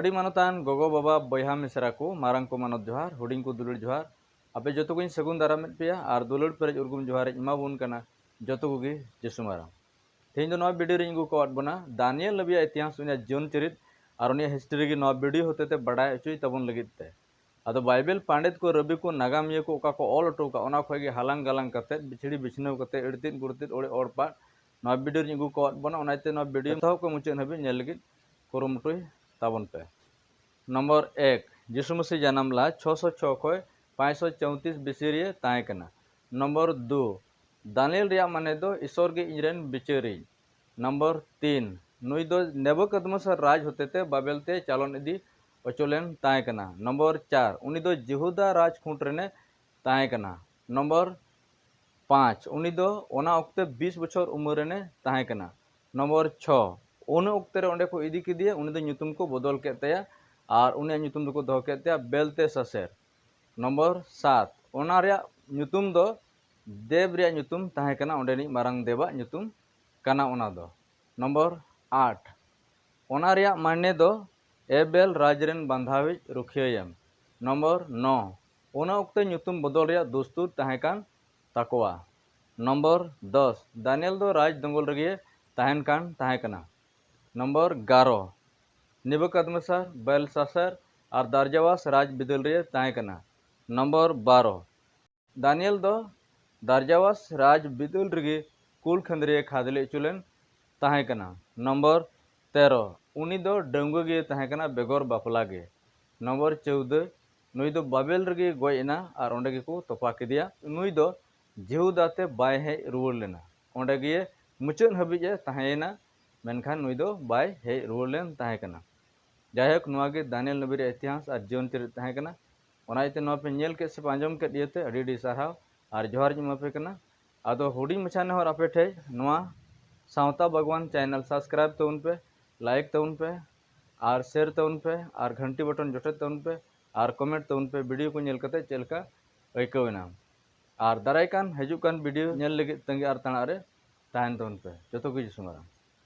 अड़ी मानतान गोगो बाबा बयहा मिसरा को मारंग को मानत जोहार हुडिंग को दुलड़ जोहार आपे जतो को सगुन दारामेद पेया और दुलड़ पेरेज उर्गुम जोहार इमाबुन कना जतो को जिसु मारा तेज दो नवा वीडियो रिंगू को बना दानियल नबिया इतिहास उनिया जीवन चरित और उनिया हिस्ट्री की नवा वीडियो होते ते बड़ाय अचुई तबन लगित ते अदो बाइबल पंडित को रवि को नागामिया को ओका को ऑल अटो का ओना खोगे हालांग गालांग कते बिछड़ी बिछनव कते एड़तिन गुड़तिन ओड़े ओड़पा नवा वीडियो रिंगू को बना उनाते नवा वीडियो तो को मुचे हबी नेल लगित कुरुमुटुई ताबन पे नंबर 1 यीशु मसीह जन्म ला 606 खय 534 बिसिरिये ताए कना। नंबर 2 दानियल रिया माने दो ईश्वर के इंजरेन बिचारी। नंबर 3 नुई दो नेबुकदनेस्सर राज होते ते बाबेल ते चालन इदी अचोलेन ताए कना। नंबर 4 उनी दो यहूदा राज खुंट रेने ताए कना। नंबर 5 उनी दो ओना ओक्ते 20 बछर उम्र रेने ताए कना। नंबर 6 उन ओक्ते रे ओंडे को इदी किदिया उनी दो ᱧᱩᱛᱩᱢ को बदल केतेया और उन्हें ᱧᱩᱛᱩᱢ दो को दो केतेया बेलते ससेर। नंबर 7 ओना रिया ᱧᱩᱛᱩᱢ दो देव रिया ᱧᱩᱛᱩᱢ ताहे कना ओंडेनी मारंग देवा ᱧᱩᱛᱩम कना ओना दो। नंबर 8 ओना रिया माने दो एबेल राजरेन बांधावी रुखियम। नंबर 9 ओना ओक्ते ᱧᱩᱛᱩम बदल रिया दुस्तूर ताहे कान ताकोआ। नंबर 10 दानियल दो राज दंगल रगिए ताहेन कान ताहे कना। नंबर 11 नेबुकदनेस्सर बेलशास्सर और दार्यावास राज बिदल रे ताहे कना। नंबर 12 दानियल दो दार्यावास राज बिदल रगे कुल खंदरिया खादले चुलेन ताहे कना। नंबर 13 उनी दो डंगुआ गे ताहे कना बेगोर बापला गे। नंबर 14 नुई दो बाबेल रगे गोयना और ओंडे गे को तोपा किदिया। नुई दो यहूदाते बाय हे रुवर लेना ओंडे गे मुचाद हबिजे ताहेना मेनखान नुई दो बाय हे रुवर लेन ताहे कना। जायहक नुआगे दानियल नबी रे इतिहास और जीवन चरित ताहे कना ओनाइते नवा पे नेल के से आंजम के दिएते अड़ी अड़ी सारहाव और जोहार जिमा पे कना। आदो हुडिंग मछा ने हर आपे ठे नुआ सावता भगवान चैनल सब्सक्राइब तउन पे लाइक तउन पे और शेयर तउन पे और घंटी बटन जोटे तउन पे और कमेंट तउन पे वीडियो को नेल कते चेलका अइकवेना और दारायकान हजुकान वीडियो नेल लगे तंगे और ताना रे ताहन तउन पे जतो को जिसुमारा।